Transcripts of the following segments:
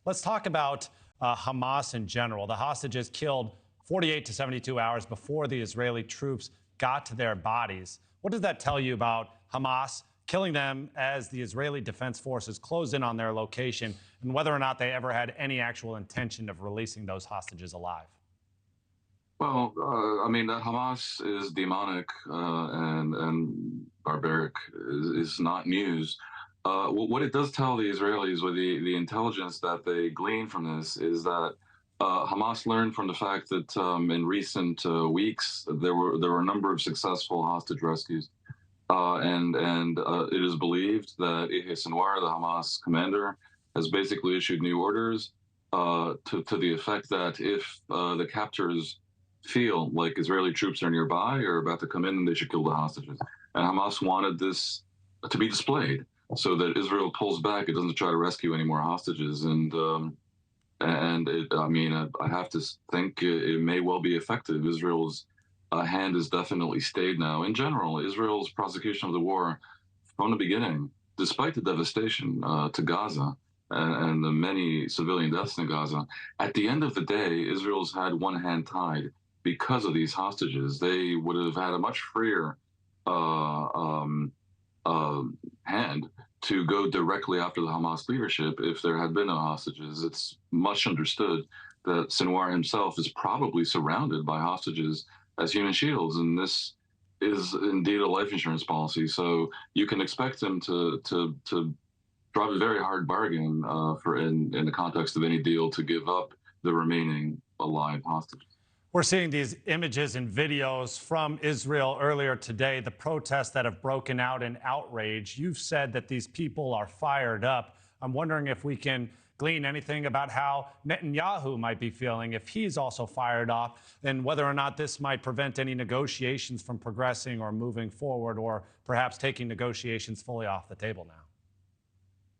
Let's talk about Hamas in general. The hostages killed 48 to 72 hours before the Israeli troops got to their bodies. What does that tell you about Hamas killing them as the Israeli Defense Forces closed in on their location, and whether or not they ever had any actual intention of releasing those hostages alive? Well, I mean, that Hamas is demonic and barbaric is not news. What it does tell the Israelis, with the intelligence that they glean from this, is that Hamas learned from the fact that in recent weeks there were a number of successful hostage rescues, and it is believed that Yahya Sinwar, the Hamas commander, has basically issued new orders to the effect that if the captors feel like Israeli troops are nearby or about to come in, and they should kill the hostages. And Hamas wanted this to be displayed so that Israel pulls back. It doesn't try to rescue any more hostages. I mean, I have to think it may well be effective. Israel's hand has definitely stayed now. In general, Israel's prosecution of the war from the beginning, despite the devastation to Gaza and the many civilian deaths in Gaza, at the end of the day, Israel's had one hand tied. Because of these hostages, they would have had a much freer hand to go directly after the Hamas leadership if there had been no hostages. It's much understood that Sinwar himself is probably surrounded by hostages as human shields, and this is indeed a life insurance policy. So you can expect him to drive a very hard bargain in the context of any deal to give up the remaining alive hostages. We're seeing these images and videos from Israel earlier today, the protests that have broken out in outrage. You've said that these people are fired up. I'm wondering if we can glean anything about how Netanyahu might be feeling, if he's also fired up, and whether or not this might prevent any negotiations from progressing or moving forward, or perhaps taking negotiations fully off the table now.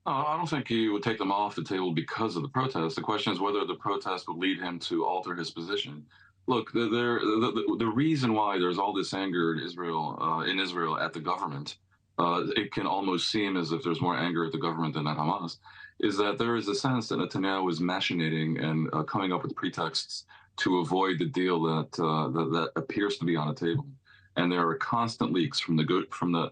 I don't think he would take them off the table because of the protest. The question is whether the protest would lead him to alter his position. Look, the reason why there's all this anger in Israel at the government, it can almost seem as if there's more anger at the government than at Hamas, is that there is a sense that Netanyahu is machinating and coming up with pretexts to avoid the deal that appears to be on the table. And there are constant leaks from the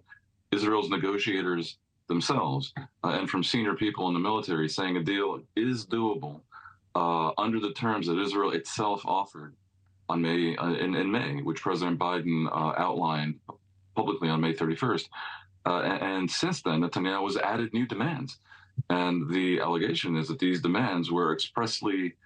Israel's negotiators themselves and from senior people in the military saying a deal is doable under the terms that Israel itself offered on in May, which President Biden outlined publicly on May 31st. And since then, Netanyahu has added new demands. And the allegation is that these demands were expressly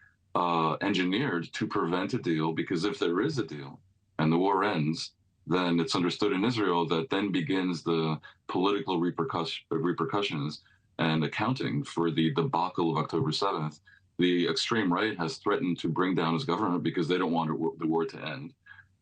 engineered to prevent a deal, because if there is a deal and the war ends, then it's understood in Israel that then begins the political repercussions and accounting for the debacle of October 7th. The extreme right has threatened to bring down his government because they don't want the war to end.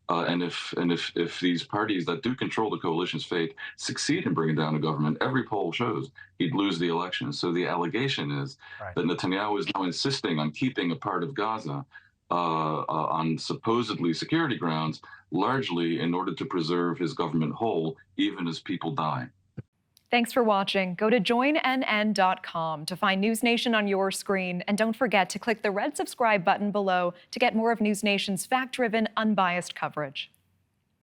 And if these parties that do control the coalition's fate succeed in bringing down a government, every poll shows he'd lose the election. So the allegation is that Netanyahu is now insisting on keeping a part of Gaza on supposedly security grounds, largely in order to preserve his government whole, even as people die. Thanks for watching. Go to joinnn.com to find NewsNation on your screen. And don't forget to click the red subscribe button below to get more of NewsNation's fact-driven, unbiased coverage.